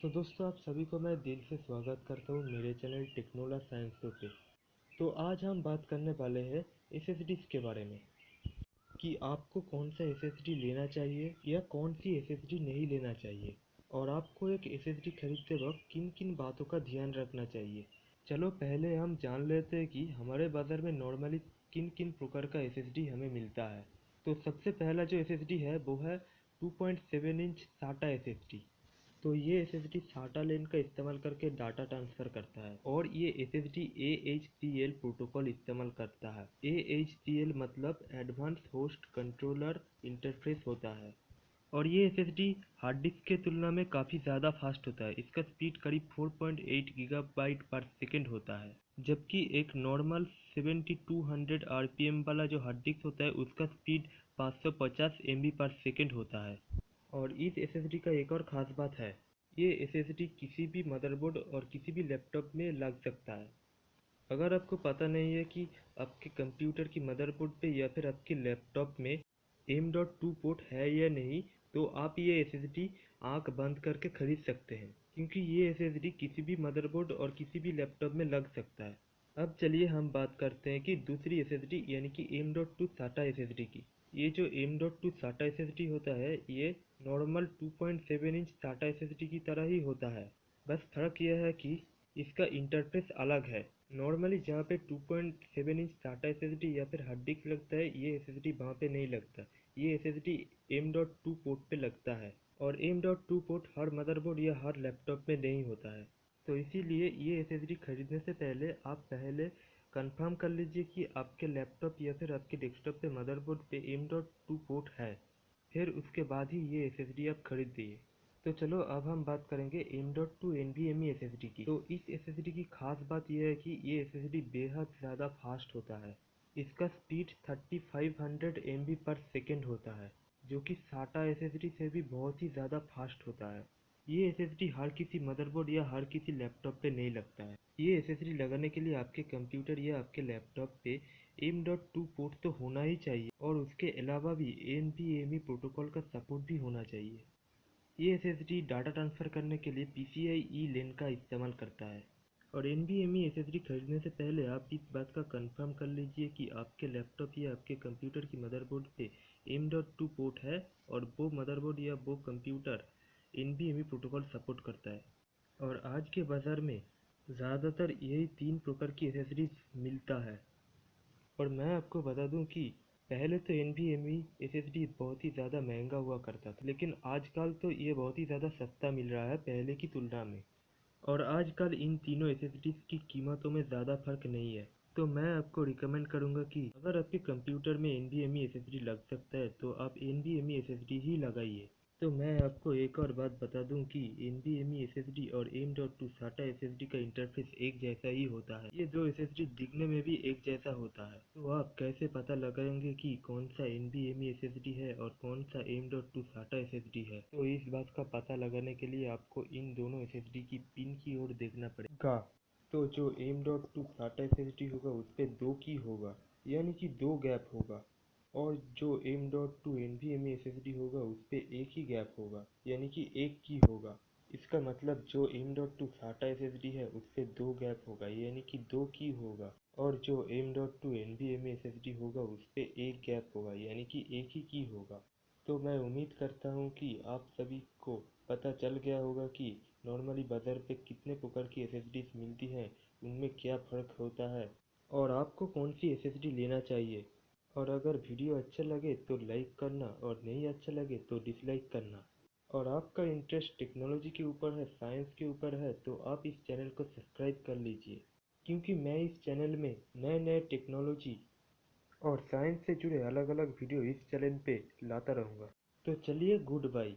तो दोस्तों आप सभी को मैं दिल से स्वागत करता हूँ मेरे चैनल टेक्नोला साइंस शो पे। तो आज हम बात करने वाले हैं एसएसडीज के बारे में कि आपको कौन सा एसएसडी लेना चाहिए या कौन सी एसएसडी नहीं लेना चाहिए, और आपको एक एसएसडी खरीदते वक्त किन किन बातों का ध्यान रखना चाहिए। चलो पहले हम जान लेते हैं कि हमारे बाज़ार में नॉर्मली किन किन प्रकार का एसएसडी हमें मिलता है। तो सबसे पहला जो एसएसडी है वो है 2.7 इंच साटा एसएसडी। तो ये एसएसडी साटा लेन का इस्तेमाल करके डाटा ट्रांसफ़र करता है और ये एसएसडी AHCL प्रोटोकॉल इस्तेमाल करता है। AHCL मतलब एडवांस होस्ट कंट्रोलर इंटरफेस होता है। और ये एसएसडी हार्ड डिस्क के तुलना में काफ़ी ज़्यादा फास्ट होता है। इसका स्पीड करीब 4.8 गीगाबाइट पर सेकेंड होता है, जबकि एक नॉर्मल 7200 आरपीएम वाला जो हार्ड डिस्क होता है उसका स्पीड 550 एमबी पर सेकेंड होता है। और इस एसएसडी का एक और ख़ास बात है, ये एसएसडी किसी भी मदरबोर्ड और किसी भी लैपटॉप में लग सकता है। अगर आपको पता नहीं है कि आपके कंप्यूटर की मदरबोर्ड पे या फिर आपके लैपटॉप में M.2 पोर्ट है या नहीं, तो आप ये एसएसडी आंख बंद करके खरीद सकते हैं, क्योंकि ये एसएसडी किसी भी मदरबोर्ड और किसी भी लैपटॉप में लग सकता है। अब चलिए हम बात करते हैं कि दूसरी एसएसडी यानी कि M.2 साटा एसएसडी की। ये जो M.2 साटा एसएसडी होता है ये नॉर्मल 2.7 इंच साटा एसएसडी की तरह ही होता है। बस फ़र्क यह है कि इसका इंटरफेस अलग है। नॉर्मली जहाँ पे 2.7 इंच साटा एसएसडी या फिर हार्ड डिस्क लगता है, ये एसएसडी वहाँ पे नहीं लगता। ये एसएसडी M.2 पोर्ट पे लगता है, और M.2 पोर्ट हर मदरबोर्ड या हर लैपटॉप में नहीं होता है। तो इसीलिए ये एसएसडी खरीदने से पहले आप पहले कंफर्म कर लीजिए कि आपके लैपटॉप या फिर आपके डेस्कटॉप पे मदरबोर्ड पे M.2 पोर्ट है। फिर उसके बाद ही ये एसएसडी आप खरीदिए। तो चलो अब हम बात करेंगे M.2 NVMe एसएसडी की। तो इस एसएसडी की खास बात यह है कि ये एसएसडी बेहद ज़्यादा फास्ट होता है। इसका स्पीड 3500 MB पर सेकेंड होता है, जो कि साटा एसएसडी से भी बहुत ही ज़्यादा फास्ट होता है। ये एसएसडी हर किसी मदरबोर्ड या हर किसी लैपटॉप पे नहीं लगता है। ये एसएसडी लगाने के लिए आपके कंप्यूटर या आपके लैपटॉप पे M.2 पोर्ट तो होना ही चाहिए, और उसके अलावा भी NVMe प्रोटोकॉल का सपोर्ट भी होना चाहिए। ये एसएसडी डाटा ट्रांसफ़र करने के लिए PCIe लेन का इस्तेमाल करता है। और NVMe एसएसडी खरीदने से पहले आप इस बात का कंफर्म कर लीजिए कि आपके लैपटॉप या आपके कंप्यूटर की मदरबोर्ड पे M.2 पोर्ट है और वो मदरबोर्ड या वो कंप्यूटर NVMe प्रोटोकॉल सपोर्ट करता है। और आज के बाज़ार में ज़्यादातर यही 3 प्रकार की एसएसडी मिलता है। और मैं आपको बता दूं कि पहले तो NVMe SSD बहुत ही ज़्यादा महंगा हुआ करता था, लेकिन आजकल तो ये बहुत ही ज़्यादा सस्ता मिल रहा है पहले की तुलना में। और आजकल इन तीनों एसएसडीज की कीमतों में ज़्यादा फर्क नहीं है। तो मैं आपको रिकमेंड करूंगा कि अगर आपके कंप्यूटर में NVMe एसएसडी लग सकता है तो आप NVMe एसएसडी ही लगाइए। तो मैं आपको एक और बात बता दूं कि NVMe एसएसडी और M.2 SATA एसएसडी का इंटरफेस एक जैसा ही होता है। ये दो एसएसडी दिखने में भी एक जैसा होता है। तो आप कैसे पता लगाएंगे कि कौन सा NVMe एसएसडी है और कौन सा M.2 SATA एसएसडी है? तो इस बात का पता लगाने के लिए आपको इन दोनों एसएसडी की पिन की ओर देखना पड़ेगा। तो जो M.2 SATA एसएसडी होगा उस पर 2 की होगा, यानी कि 2 गैप होगा। और जो M.2 NVMe एसएसडी होगा उस पे एक ही गैप होगा, यानी कि एक की होगा। इसका मतलब जो M.2 SATA एसएसडी है उस पे 2 गैप होगा, यानी कि 2 की होगा। और जो M.2 NVMe एसएसडी होगा उस पे एक गैप होगा, यानी कि एक ही की होगा। तो मैं उम्मीद करता हूँ कि आप सभी को पता चल गया होगा कि नॉर्मली बाज़ार पे कितने प्रकार की एसएसडीज मिलती हैं, उनमें क्या फ़र्क होता है, और आपको कौन सी एसएसडी लेना चाहिए। और अगर वीडियो अच्छा लगे तो लाइक करना, और नहीं अच्छा लगे तो डिसलाइक करना। और आपका इंटरेस्ट टेक्नोलॉजी के ऊपर है, साइंस के ऊपर है, तो आप इस चैनल को सब्सक्राइब कर लीजिए, क्योंकि मैं इस चैनल में नए नए टेक्नोलॉजी और साइंस से जुड़े अलग अलग वीडियो इस चैनल पे लाता रहूँगा। तो चलिए गुड बाय।